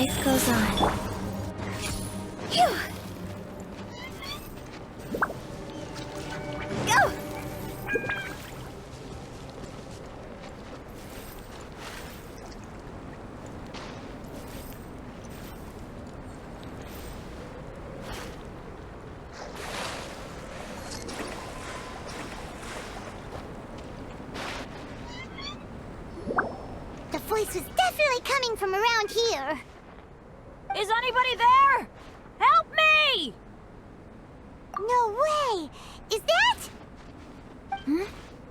Life goes on. Phew. Go! The voice was definitely coming from around here. Is anybody there? Help me! No way! Is that?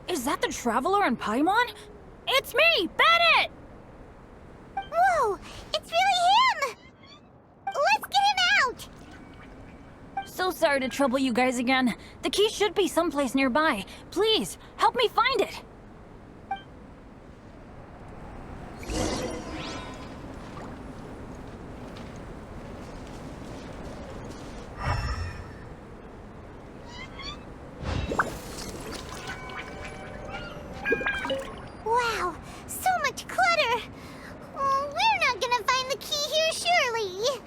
Is that the Traveler and Paimon? It's me, Bennett! Whoa! It's really him! Let's get him out! So sorry to trouble you guys again. The key should be someplace nearby. Please, help me find it. Wow! So much clutter! Oh, we're not gonna find the key here, surely!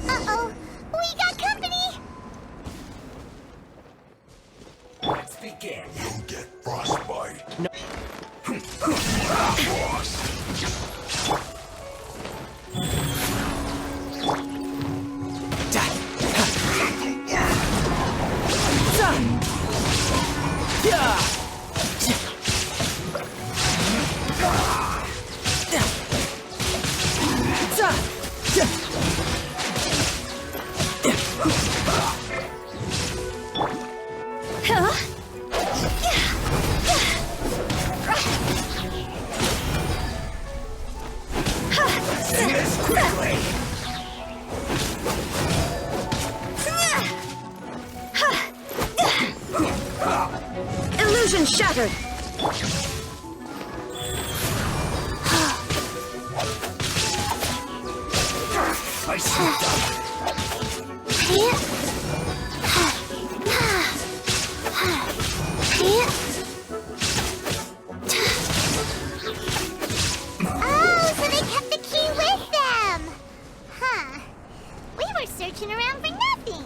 Uh-oh! We got company! Let's begin. You'll get frostbite. No. Frost. This quickly. Illusion shattered! I see. Oh, so they kept the key with them! Huh. We were searching around for nothing.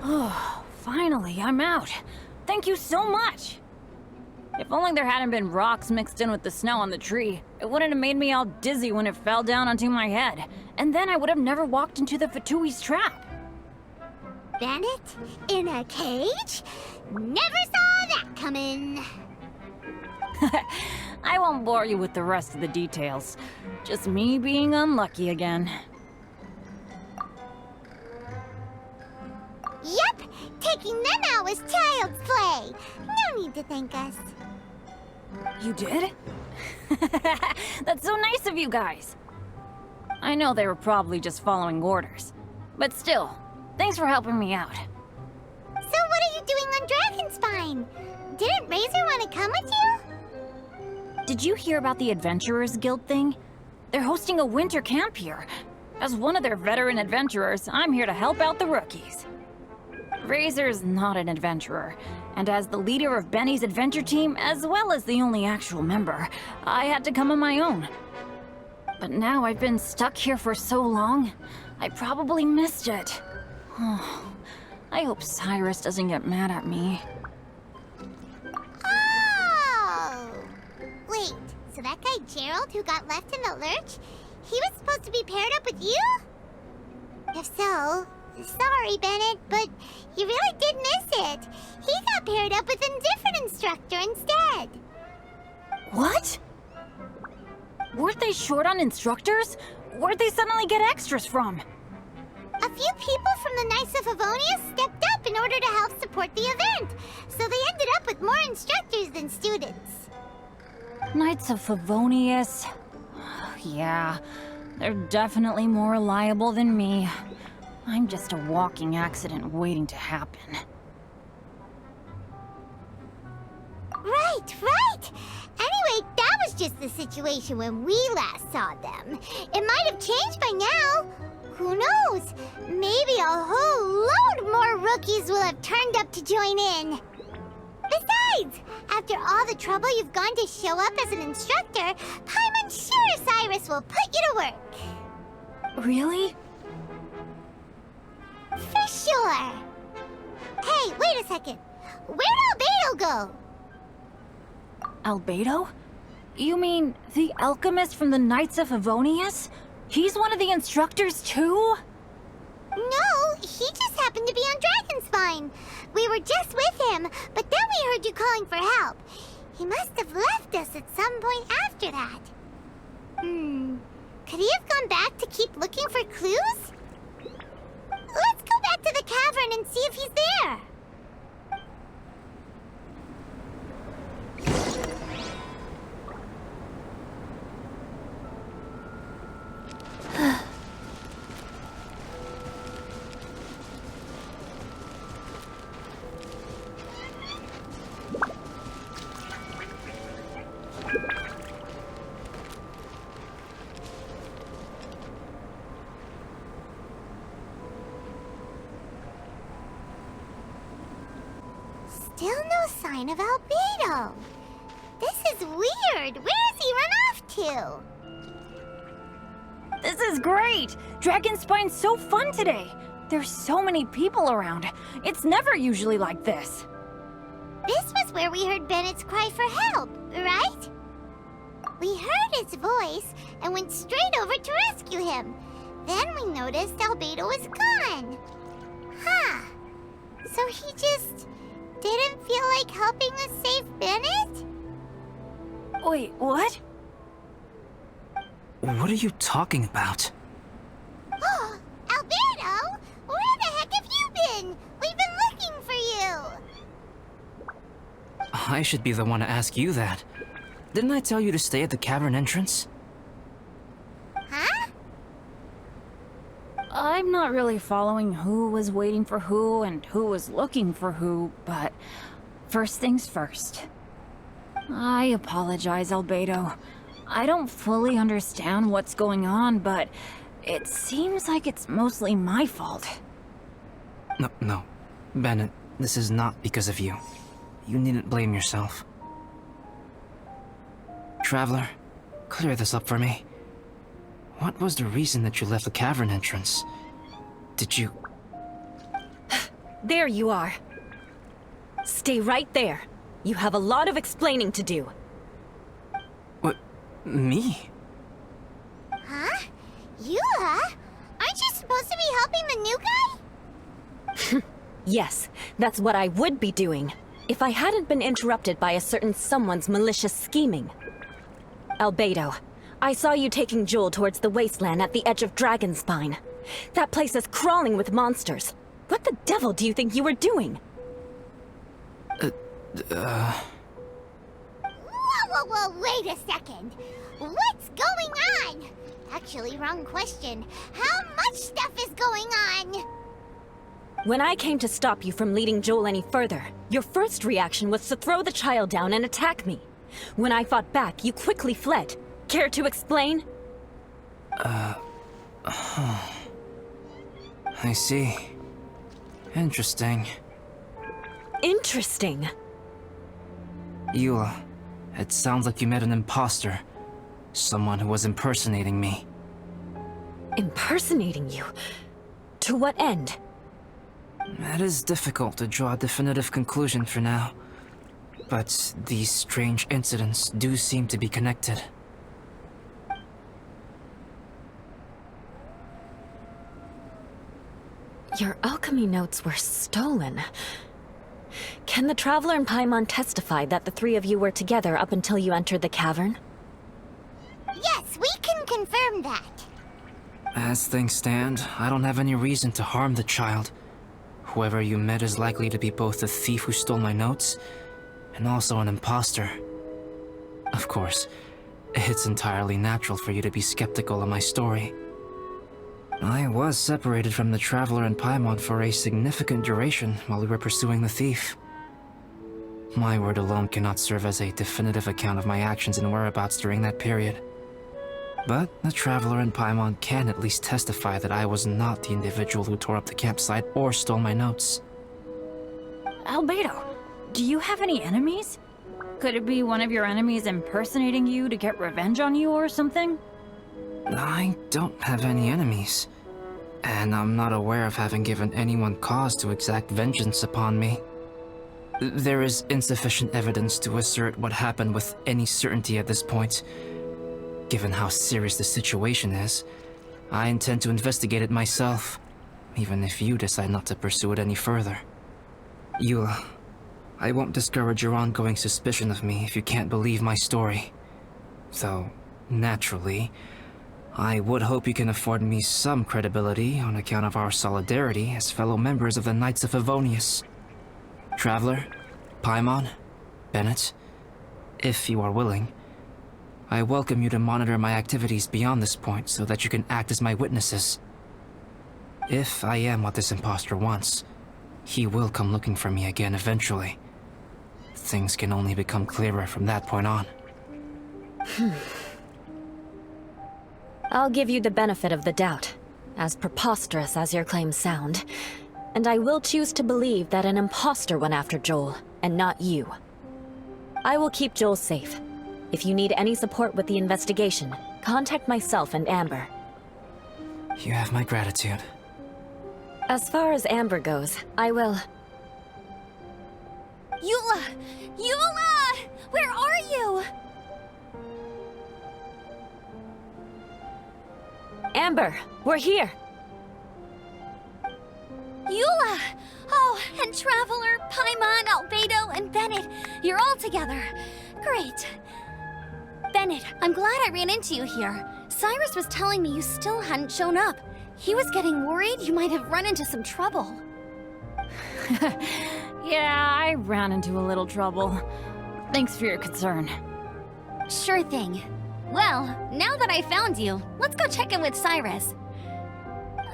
Oh, finally, I'm out. Thank you so much. If only there hadn't been rocks mixed in with the snow on the tree, it wouldn't have made me all dizzy when it fell down onto my head. And then I would have never walked into the Fatui's trap. Bandit? In a cage? Never saw that coming. I won't bore you with the rest of the details. Just me being unlucky again. Yep, taking them out was child's play. No need to thank us. You did? That's so nice of you guys. I know they were probably just following orders. But still, thanks for helping me out. So what are you doing on Dragonspine? Didn't Razor want to come with you? Did you hear about the Adventurers Guild thing? They're hosting a winter camp here. As one of their veteran adventurers, I'm here to help out the rookies. Razor's not an adventurer, and as the leader of Benny's adventure team, as well as the only actual member, I had to come on my own. But now I've been stuck here for so long, I probably missed it. I hope Cyrus doesn't get mad at me. Oh! Wait, so that guy Gerald who got left in the lurch, he was supposed to be paired up with you? If so, sorry, Bennett, but you really did miss it. He got paired up with a different instructor instead. What? Weren't they short on instructors? Where'd they suddenly get extras from? A few people from the Knights Knights of Favonius stepped up in order to help support the event, so they ended up with more instructors than students. Knights of Favonius. Yeah, they're definitely more reliable than me. I'm just a walking accident waiting to happen. Right, right! Anyway, that was just the situation when we last saw them. It might have changed by now. Who knows? Maybe a whole load more rookies will have turned up to join in. Besides, after all the trouble you've gone to show up as an instructor, Paimon's sure Cyrus will put you to work. Really? For sure. Hey, wait a second. Where'd Albedo go? Albedo? You mean the alchemist from the Knights of Favonius? He's one of the instructors too? No, he just happened to be on Dragonspine. We were just with him, but then we heard you calling for help. He must have left us at some point after that. Could he have gone back to keep looking for clues? Let's go back to the cavern and see if he's there. Still no sign of Albedo. This is weird. Where has he run off to? This is great! Dragonspine's so fun today! There's so many people around. It's never usually like this. This was where we heard Bennett's cry for help, right? We heard his voice and went straight over to rescue him. Then we noticed Albedo was gone. Huh. So he just didn't feel like helping us save Bennett? Wait, what? What are you talking about? Oh, Albedo! Where the heck have you been? We've been looking for you! I should be the one to ask you that. Didn't I tell you to stay at the cavern entrance? Huh? I'm not really following who was waiting for who and who was looking for who, but first things first. I apologize, Albedo. I don't fully understand what's going on, but it seems like it's mostly my fault. No. Bennett, this is not because of you. You needn't blame yourself. Traveler, clear this up for me. What was the reason that you left the cavern entrance? Did you... There you are. Stay right there. You have a lot of explaining to do. What? Me? Huh? You, huh? Aren't you supposed to be helping the new guy? Yes, that's what I would be doing, if I hadn't been interrupted by a certain someone's malicious scheming. Albedo, I saw you taking Joel towards the wasteland at the edge of Dragonspine. That place is crawling with monsters. What the devil do you think you were doing? Whoa, wait a second. What's going on? Actually, wrong question. How much stuff is going on? When I came to stop you from leading Joel any further, your first reaction was to throw the child down and attack me. When I fought back, you quickly fled. Care to explain? I see. Interesting. Interesting. Eula, it sounds like you met an imposter. Someone who was impersonating me. Impersonating you? To what end? It is difficult to draw a definitive conclusion for now. But these strange incidents do seem to be connected. Your alchemy notes were stolen. Can the Traveler and Paimon testify that the three of you were together up until you entered the cavern? Yes, we can confirm that. As things stand, I don't have any reason to harm the child. whoever you met is likely to be both the thief who stole my notes and also an imposter. Of course, it's entirely natural for you to be skeptical of my story. I was separated from the Traveler and Paimon for a significant duration while we were pursuing the thief. My word alone cannot serve as a definitive account of my actions and whereabouts during that period. But the Traveler and Paimon can at least testify that I was not the individual who tore up the campsite or stole my notes. Albedo, do you have any enemies? Could it be one of your enemies impersonating you to get revenge on you or something? I don't have any enemies, and I'm not aware of having given anyone cause to exact vengeance upon me. There is insufficient evidence to assert what happened with any certainty at this point. Given how serious the situation is, I intend to investigate it myself, even if you decide not to pursue it any further. Eula, I won't discourage your ongoing suspicion of me if you can't believe my story. Though, naturally, I would hope you can afford me some credibility on account of our solidarity as fellow members of the Knights of Favonius. Traveler, Paimon, Bennett, if you are willing, I welcome you to monitor my activities beyond this point so that you can act as my witnesses. If I am what this imposter wants, he will come looking for me again eventually. Things can only become clearer from that point on. I'll give you the benefit of the doubt, as preposterous as your claims sound. And I will choose to believe that an imposter went after Joel, and not you. I will keep Joel safe. If you need any support with the investigation, contact myself and Amber. You have my gratitude. As far as Amber goes, I will... Eula! Eula! Where are you? Amber, we're here! Eula! Oh, and Traveler, Paimon, Albedo, and Bennett. You're all together. Great. Bennett, I'm glad I ran into you here. Cyrus was telling me you still hadn't shown up. He was getting worried you might have run into some trouble. Yeah, I ran into a little trouble. Thanks for your concern. Sure thing. Well, now that I found you, let's go check in with Cyrus.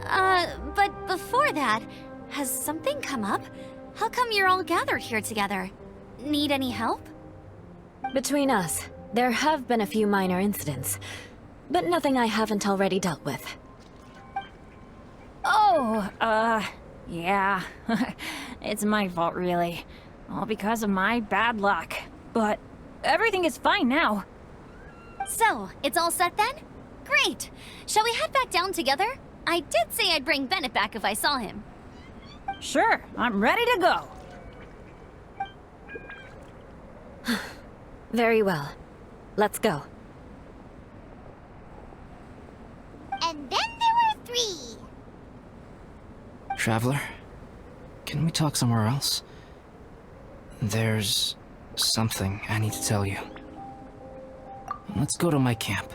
But before that, has something come up? How come you're all gathered here together? Need any help? Between us, there have been a few minor incidents, but nothing I haven't already dealt with. Oh, yeah. It's my fault, really. All because of my bad luck. But everything is fine now. So, it's all set then? Great! Shall we head back down together? I did say I'd bring Bennett back if I saw him. Sure, I'm ready to go. Very well. Let's go. And then there were 3. Traveler, can we talk somewhere else? There's something I need to tell you. Let's go to my camp.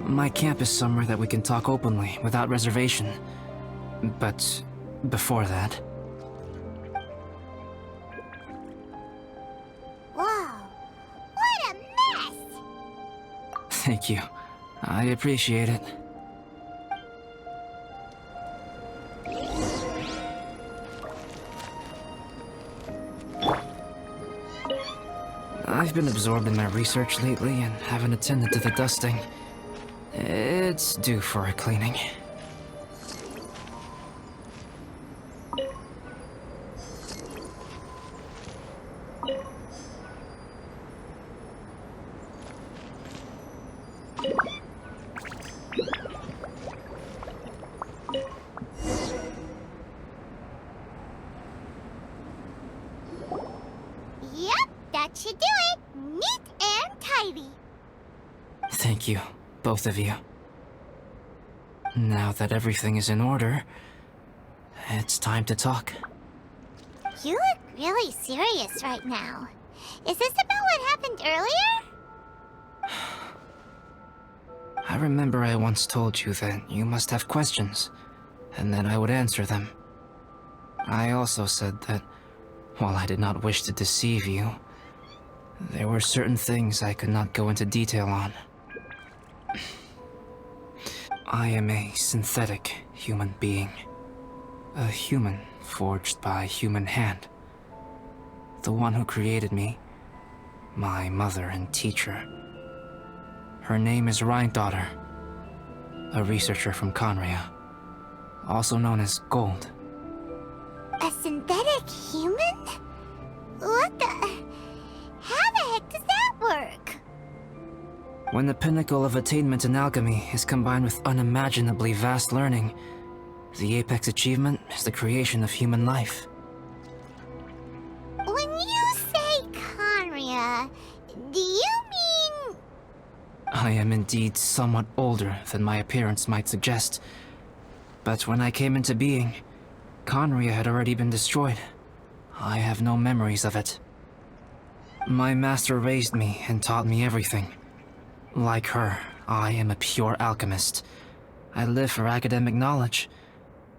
My camp is somewhere that we can talk openly, without reservation. But before that... Whoa! What a mess! Thank you. I appreciate it. I've been absorbed in my research lately and haven't attended to the dusting. It's due for a cleaning. should do it. Neat and tidy. Thank you, both of you. Now that everything is in order, it's time to talk. You look really serious right now. Is this about what happened earlier? I remember I once told you that you must have questions, and that I would answer them. I also said that, while I did not wish to deceive you, there were certain things I could not go into detail on. I am a synthetic human being. A human forged by human hand. The one who created me, my mother and teacher. Her name is Rhynedaughter, a researcher from Conria, also known as Gold. A synthetic human? What the... How the heck does that work? When the pinnacle of attainment in alchemy is combined with unimaginably vast learning, the apex achievement is the creation of human life. When you say Conria, do you mean... I am indeed somewhat older than my appearance might suggest, but when I came into being, Conria had already been destroyed. I have no memories of it. My master raised me and taught me everything. Like her, I am a pure alchemist. I live for academic knowledge.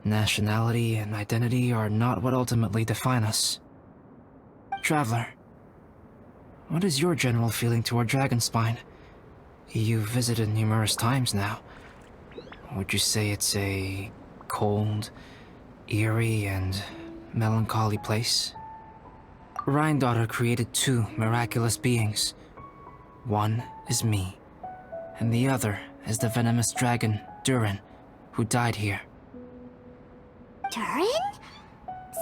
Nationality and identity are not what ultimately define us. Traveler, what is your general feeling toward Dragonspine? You've visited numerous times now. Would you say it's a cold, eerie, and melancholy place? Rhynedaughter created two miraculous beings. One is me, and the other is the venomous dragon, Durin, who died here. Durin?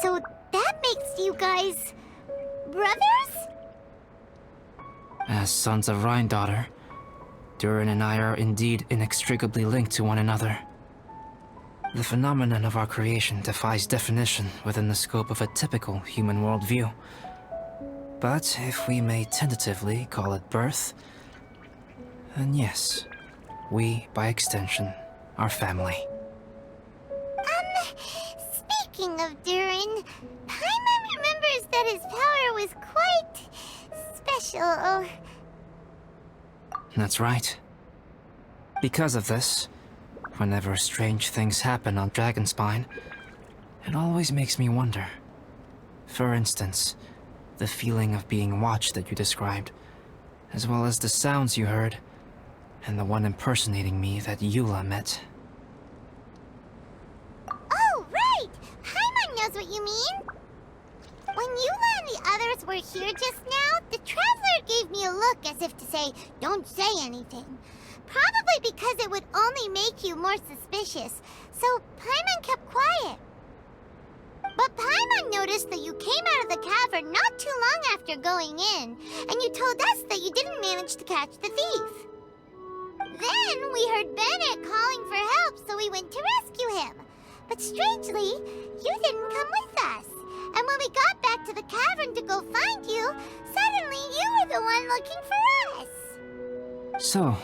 So that makes you guys... brothers? As sons of Rhynedaughter, Durin and I are indeed inextricably linked to one another. The phenomenon of our creation defies definition within the scope of a typical human worldview. But if we may tentatively call it birth, then yes, we, by extension, are family. Speaking of Durin, Paimon remembers that his power was quite... special. That's right. Because of this, whenever strange things happen on Dragonspine, it always makes me wonder. For instance, the feeling of being watched that you described, as well as the sounds you heard, and the one impersonating me that Eula met. Oh, right! Paimon knows what you mean! When Eula and the others were here just now, the Traveler gave me a look as if to say, don't say anything. Probably because it would only make you more suspicious, so Paimon kept quiet. But Paimon noticed that you came out of the cavern not too long after going in, and you told us that you didn't manage to catch the thief. Then we heard Bennett calling for help, so we went to rescue him. But strangely, you didn't come with us. And when we got back to the cavern to go find you, suddenly you were the one looking for us. So,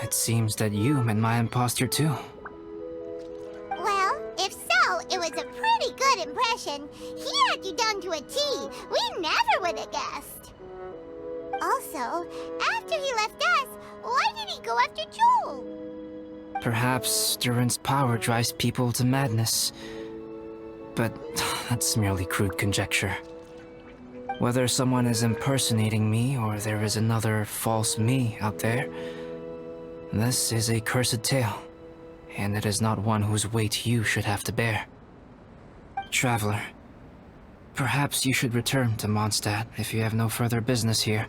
it seems that you met my impostor too. Well, if so, it was a pretty good impression. He had you down to a T. We never would have guessed. Also, after he left us, why did he go after Joel? Perhaps Durin's power drives people to madness. But that's merely crude conjecture. Whether someone is impersonating me or there is another false me out there, this is a cursed tale, and it is not one whose weight you should have to bear. Traveler, perhaps you should return to Mondstadt if you have no further business here.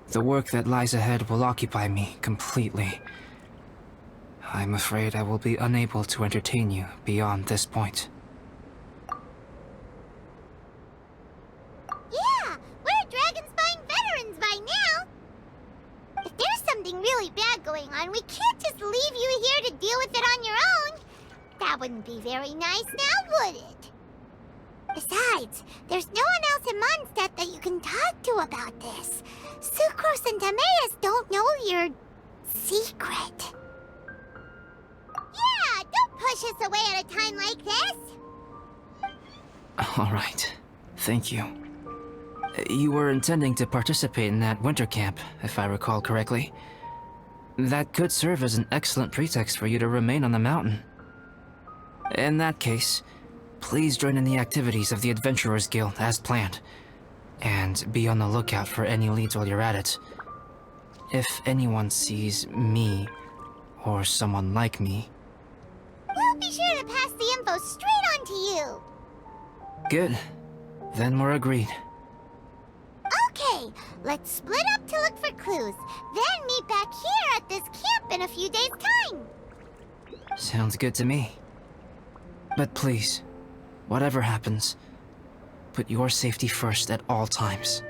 The work that lies ahead will occupy me completely. I'm afraid I will be unable to entertain you beyond this point. Yeah, we're Dragonspine veterans by now. If there's something really bad going on, we can't just leave you here to deal with it on your own. That wouldn't be very nice now, would it? Besides, there's no one else in Mondstadt that you can talk to about this. Sucrose and Timaeus don't know your secret. Yeah, don't push us away at a time like this. All right. Thank you. You were intending to participate in that winter camp, if I recall correctly. That could serve as an excellent pretext for you to remain on the mountain. In that case, please join in the activities of the Adventurers Guild as planned, and be on the lookout for any leads while you're at it. If anyone sees me, or someone like me... We'll be sure to pass the info straight on to you. Good. Then we're agreed. Okay, let's split up to look for clues, then meet back here at this camp in a few days' time. Sounds good to me. But please, whatever happens, put your safety first at all times.